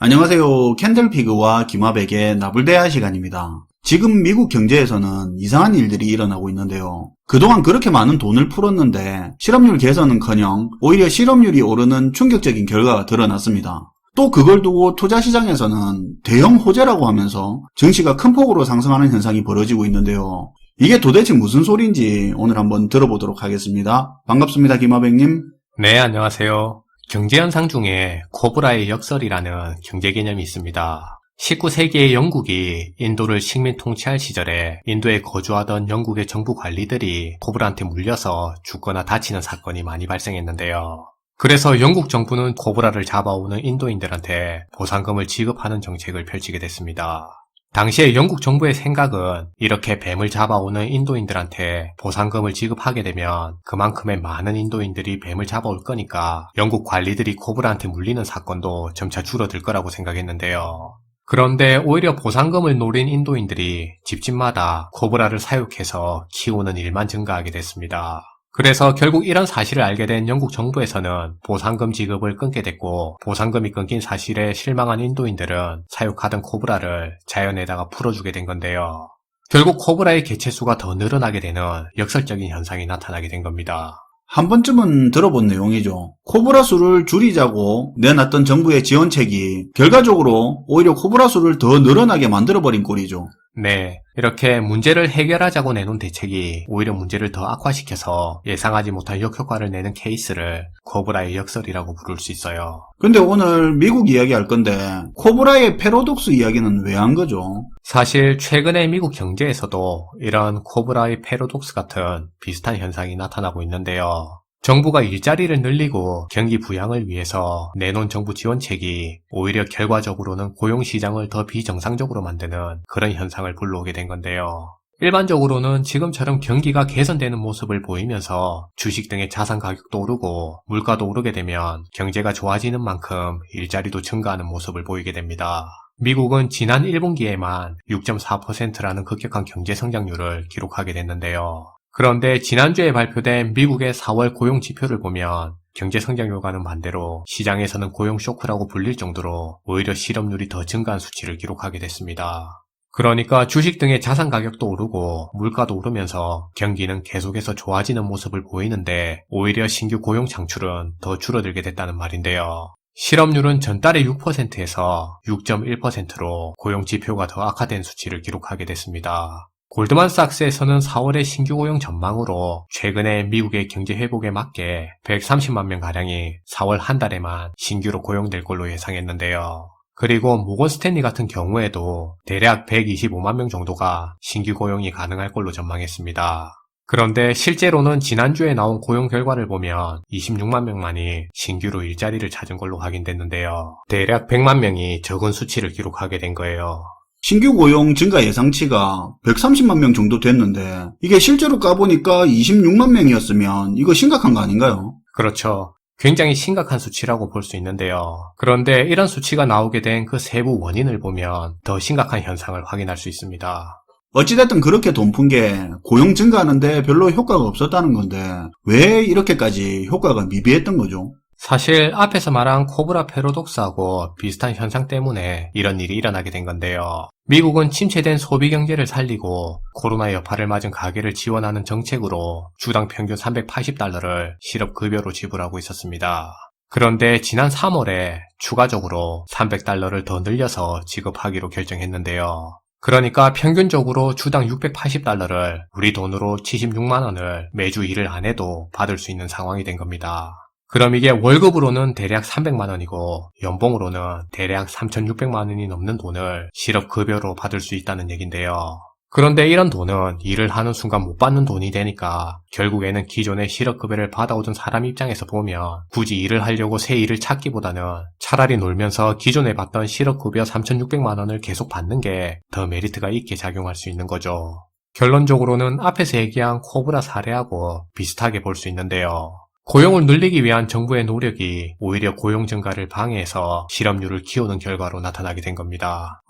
안녕하세요. 캔들피그와 김화백의 나불대화 시간입니다. 지금 미국 경제에서는 이상한 일들이 일어나고 있는데요. 그동안 그렇게 많은 돈을 풀었는데 실업률 개선은커녕 오히려 실업률이 오르는 충격적인 결과가 드러났습니다. 또 그걸 두고 투자시장에서는 대형 호재라고 하면서 증시가 큰 폭으로 상승하는 현상이 벌어지고 있는데요. 이게 도대체 무슨 소리인지 오늘 한번 들어보도록 하겠습니다. 반갑습니다, 김화백님. 네, 안녕하세요. 경제현상 중에 코브라의 역설이라는 경제 개념이 있습니다. 19세기의 영국이 인도를 식민 통치할 시절에 인도에 거주하던 영국의 정부 관리들이 코브라한테 물려서 죽거나 다치는 사건이 많이 발생했는데요. 그래서 영국 정부는 코브라를 잡아오는 인도인들한테 보상금을 지급하는 정책을 펼치게 됐습니다. 당시에 영국 정부의 생각은 이렇게 뱀을 잡아오는 인도인들한테 보상금을 지급하게 되면 그만큼의 많은 인도인들이 뱀을 잡아올 거니까 영국 관리들이 코브라한테 물리는 사건도 점차 줄어들 거라고 생각했는데요. 그런데 오히려 보상금을 노린 인도인들이 집집마다 코브라를 사육해서 키우는 일만 증가하게 됐습니다. 그래서 결국 이런 사실을 알게 된 영국 정부에서는 보상금 지급을 끊게 됐고, 보상금이 끊긴 사실에 실망한 인도인들은 사육하던 코브라를 자연에다가 풀어주게 된 건데요. 결국 코브라의 개체수가 더 늘어나게 되는 역설적인 현상이 나타나게 된 겁니다. 한 번쯤은 들어본 내용이죠. 코브라 수를 줄이자고 내놨던 정부의 지원책이 결과적으로 오히려 코브라 수를 더 늘어나게 만들어버린 꼴이죠. 네, 이렇게 문제를 해결하자고 내놓은 대책이 오히려 문제를 더 악화시켜서 예상하지 못한 역효과를 내는 케이스를 코브라의 역설이라고 부를 수 있어요. 근데 오늘 미국 이야기 할 건데 코브라의 패러독스 이야기는 왜 한 거죠? 사실 최근에 미국 경제에서도 이런 코브라의 패러독스 같은 비슷한 현상이 나타나고 있는데요. 정부가 일자리를 늘리고 경기 부양을 위해서 내놓은 정부 지원책이 오히려 결과적으로는 고용시장을 더 비정상적으로 만드는 그런 현상을 불러오게 된 건데요. 일반적으로는 지금처럼 경기가 개선되는 모습을 보이면서 주식 등의 자산 가격도 오르고 물가도 오르게 되면 경제가 좋아지는 만큼 일자리도 증가하는 모습을 보이게 됩니다. 미국은 지난 1분기에만 6.4%라는 급격한 경제 성장률을 기록하게 됐는데요. 그런데 지난주에 발표된 미국의 4월 고용 지표를 보면 경제 성장률과는 반대로 시장에서는 고용 쇼크라고 불릴 정도로 오히려 실업률이 더 증가한 수치를 기록하게 됐습니다. 그러니까 주식 등의 자산 가격도 오르고 물가도 오르면서 경기는 계속해서 좋아지는 모습을 보이는데 오히려 신규 고용 창출은 더 줄어들게 됐다는 말인데요. 실업률은 전달의 6%에서 6.1%로 고용 지표가 더 악화된 수치를 기록하게 됐습니다. 골드만삭스에서는 4월의 신규 고용 전망으로 최근에 미국의 경제 회복에 맞게 130만 명가량이 4월 한 달에만 신규로 고용될 걸로 예상했는데요. 그리고 모건 스탠리 같은 경우에도 대략 125만 명 정도가 신규 고용이 가능할 걸로 전망했습니다. 그런데 실제로는 지난주에 나온 고용 결과를 보면 26만 명만이 신규로 일자리를 찾은 걸로 확인됐는데요. 대략 100만 명이 적은 수치를 기록하게 된 거예요. 신규 고용 증가 예상치가 130만 명 정도 됐는데 이게 실제로 까보니까 26만 명이었으면 이거 심각한 거 아닌가요? 그렇죠. 굉장히 심각한 수치라고 볼 수 있는데요. 그런데 이런 수치가 나오게 된 그 세부 원인을 보면 더 심각한 현상을 확인할 수 있습니다. 어찌됐든 그렇게 돈 푼 게 고용 증가하는데 별로 효과가 없었다는 건데 왜 이렇게까지 효과가 미비했던 거죠? 사실 앞에서 말한 코브라 패러독스하고 비슷한 현상 때문에 이런 일이 일어나게 된 건데요. 미국은 침체된 소비 경제를 살리고 코로나 여파를 맞은 가게를 지원하는 정책으로 주당 평균 $380를 실업급여로 지불하고 있었습니다. 그런데 지난 3월에 추가적으로 $300를 더 늘려서 지급하기로 결정했는데요. 그러니까 평균적으로 주당 $680를 우리 돈으로 76만 원을 매주 일을 안 해도 받을 수 있는 상황이 된 겁니다. 그럼 이게 월급으로는 대략 300만 원이고 연봉으로는 대략 3,600만 원이 넘는 돈을 실업급여로 받을 수 있다는 얘긴데요. 그런데 이런 돈은 일을 하는 순간 못 받는 돈이 되니까 결국에는 기존의 실업급여를 받아오던 사람 입장에서 보면 굳이 일을 하려고 새 일을 찾기보다는 차라리 놀면서 기존에 받던 실업급여 3,600만 원을 계속 받는 게 더 메리트가 있게 작용할 수 있는 거죠. 결론적으로는 앞에서 얘기한 코브라 사례하고 비슷하게 볼 수 있는데요. 고용을 늘리기 위한 정부의 노력이 오히려 고용 증가를 방해해서 실업률을 키우는 결과로 나타나게 된 겁니다.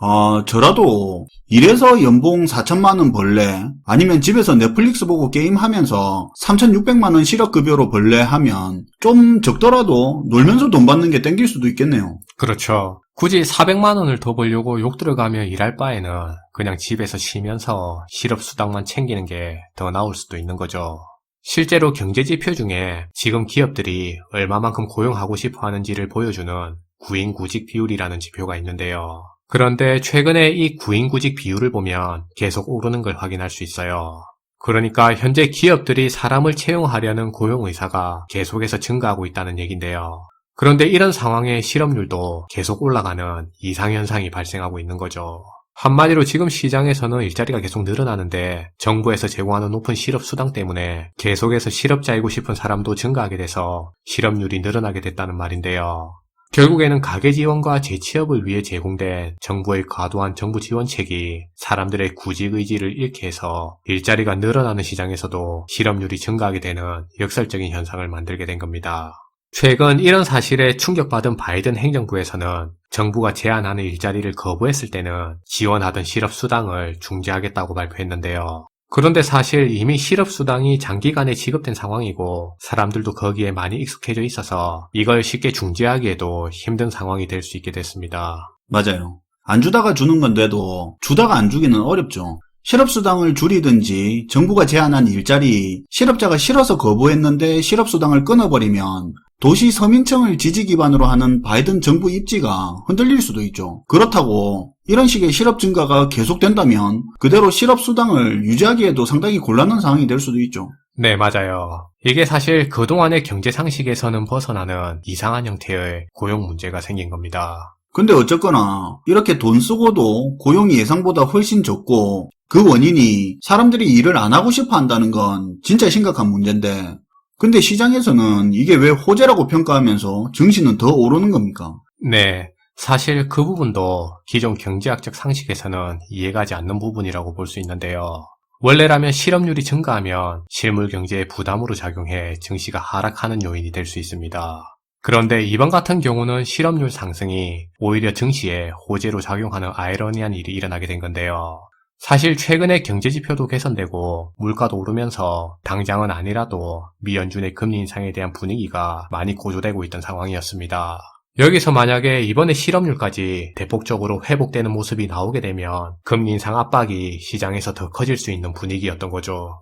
저라도 이래서 연봉 4천만 원 벌래, 아니면 집에서 넷플릭스 보고 게임하면서 3,600만 원 실업급여로 벌래 하면 좀 적더라도 놀면서 돈 받는 게 땡길 수도 있겠네요. 그렇죠. 굳이 400만 원을 더 벌려고 욕 들어가며 일할 바에는 그냥 집에서 쉬면서 실업수당만 챙기는 게 더 나을 수도 있는 거죠. 실제로 경제지표 중에 지금 기업들이 얼마만큼 고용하고 싶어 하는지를 보여주는 구인구직 비율이라는 지표가 있는데요. 그런데 최근에 이 구인구직 비율을 보면 계속 오르는 걸 확인할 수 있어요. 그러니까 현재 기업들이 사람을 채용하려는 고용 의사가 계속해서 증가하고 있다는 얘긴데요. 그런데 이런 상황에 실업률도 계속 올라가는 이상현상이 발생하고 있는 거죠. 한마디로 지금 시장에서는 일자리가 계속 늘어나는데 정부에서 제공하는 높은 실업수당 때문에 계속해서 실업자이고 싶은 사람도 증가하게 돼서 실업률이 늘어나게 됐다는 말인데요. 결국에는 가계 지원과 재취업을 위해 제공된 정부의 과도한 정부 지원책이 사람들의 구직 의지를 잃게 해서 일자리가 늘어나는 시장에서도 실업률이 증가하게 되는 역설적인 현상을 만들게 된 겁니다. 최근 이런 사실에 충격받은 바이든 행정부에서는 정부가 제안하는 일자리를 거부했을 때는 지원하던 실업수당을 중지하겠다고 발표했는데요. 그런데 사실 이미 실업수당이 장기간에 지급된 상황이고 사람들도 거기에 많이 익숙해져 있어서 이걸 쉽게 중지하기에도 힘든 상황이 될 수 있게 됐습니다. 맞아요. 안 주다가 주는 건데도 주다가 안 주기는 어렵죠. 실업수당을 줄이든지 정부가 제안한 일자리, 실업자가 싫어서 거부했는데 실업수당을 끊어버리면 도시 서민층을 지지 기반으로 하는 바이든 정부 입지가 흔들릴 수도 있죠. 그렇다고 이런 식의 실업 증가가 계속된다면 그대로 실업수당을 유지하기에도 상당히 곤란한 상황이 될 수도 있죠. 네, 맞아요. 이게 사실 그동안의 경제 상식에서는 벗어나는 이상한 형태의 고용 문제가 생긴 겁니다. 근데 어쨌거나 이렇게 돈 쓰고도 고용이 예상보다 훨씬 적고 그 원인이 사람들이 일을 안 하고 싶어 한다는 건 진짜 심각한 문제인데, 근데 시장에서는 이게 왜 호재라고 평가하면서 증시는 더 오르는 겁니까? 네, 사실 그 부분도 기존 경제학적 상식에서는 이해가지 않는 부분이라고 볼 수 있는데요. 원래라면 실업률이 증가하면 실물 경제에 부담으로 작용해 증시가 하락하는 요인이 될 수 있습니다. 그런데 이번 같은 경우는 실업률 상승이 오히려 증시에 호재로 작용하는 아이러니한 일이 일어나게 된 건데요. 사실 최근에 경제지표도 개선되고 물가도 오르면서 당장은 아니라도 미 연준의 금리 인상에 대한 분위기가 많이 고조되고 있던 상황이었습니다. 여기서 만약에 이번에 실업률까지 대폭적으로 회복되는 모습이 나오게 되면 금리 인상 압박이 시장에서 더 커질 수 있는 분위기였던 거죠.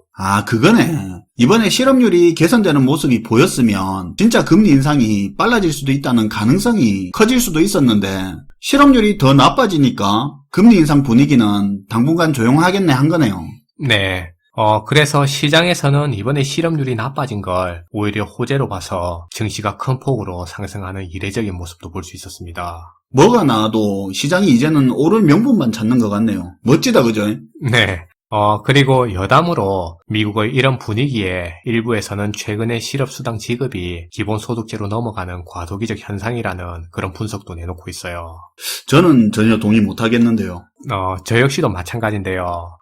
그거네. 이번에 실업률이 개선되는 모습이 보였으면 진짜 금리 인상이 빨라질 수도 있다는 가능성이 커질 수도 있었는데 실업률이 더 나빠지니까 금리 인상 분위기는 당분간 조용하겠네 한 거네요. 네. 그래서 시장에서는 이번에 실업률이 나빠진 걸 오히려 호재로 봐서 증시가 큰 폭으로 상승하는 이례적인 모습도 볼 수 있었습니다. 뭐가 나와도 시장이 이제는 오를 명분만 찾는 것 같네요. 멋지다, 그죠? 네. 그리고 여담으로 미국의 이런 분위기에 일부에서는 최근에 실업수당 지급이 기본소득제로 넘어가는 과도기적 현상이라는 그런 분석도 내놓고 있어요. 저는 전혀 동의 못하겠는데요. 저 역시도 마찬가지인데요.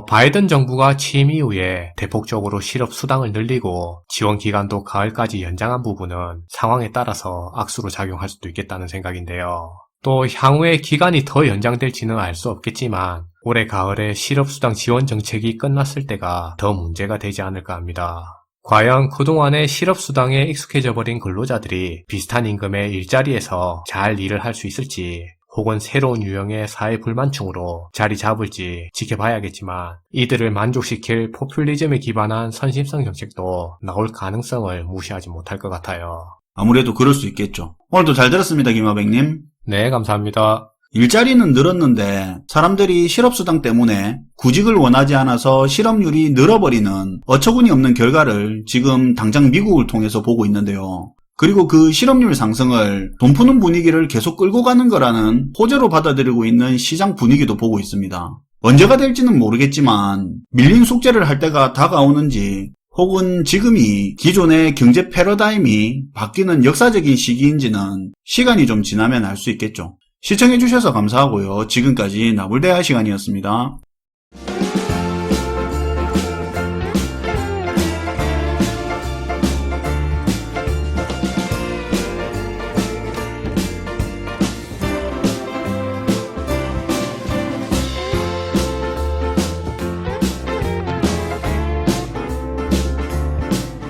바이든 정부가 취임 이후에 대폭적으로 실업수당을 늘리고 지원 기간도 가을까지 연장한 부분은 상황에 따라서 악수로 작용할 수도 있겠다는 생각인데요. 또 향후에 기간이 더 연장될지는 알 수 없겠지만 올해 가을에 실업수당 지원 정책이 끝났을 때가 더 문제가 되지 않을까 합니다. 과연 그동안에 실업수당에 익숙해져 버린 근로자들이 비슷한 임금의 일자리에서 잘 일을 할 수 있을지 혹은 새로운 유형의 사회불만층으로 자리 잡을지 지켜봐야겠지만 이들을 만족시킬 포퓰리즘에 기반한 선심성 정책도 나올 가능성을 무시하지 못할 것 같아요. 아무래도 그럴 수 있겠죠. 오늘도 잘 들었습니다, 김하백님. 네, 감사합니다. 일자리는 늘었는데 사람들이 실업수당 때문에 구직을 원하지 않아서 실업률이 늘어버리는 어처구니 없는 결과를 지금 당장 미국을 통해서 보고 있는데요. 그리고 그 실업률 상승을 돈 푸는 분위기를 계속 끌고 가는 거라는 호재로 받아들이고 있는 시장 분위기도 보고 있습니다. 언제가 될지는 모르겠지만 밀린 숙제를 할 때가 다가오는지 혹은 지금이 기존의 경제 패러다임이 바뀌는 역사적인 시기인지는 시간이 좀 지나면 알 수 있겠죠. 시청해주셔서 감사하고요. 지금까지 나불대화 시간이었습니다.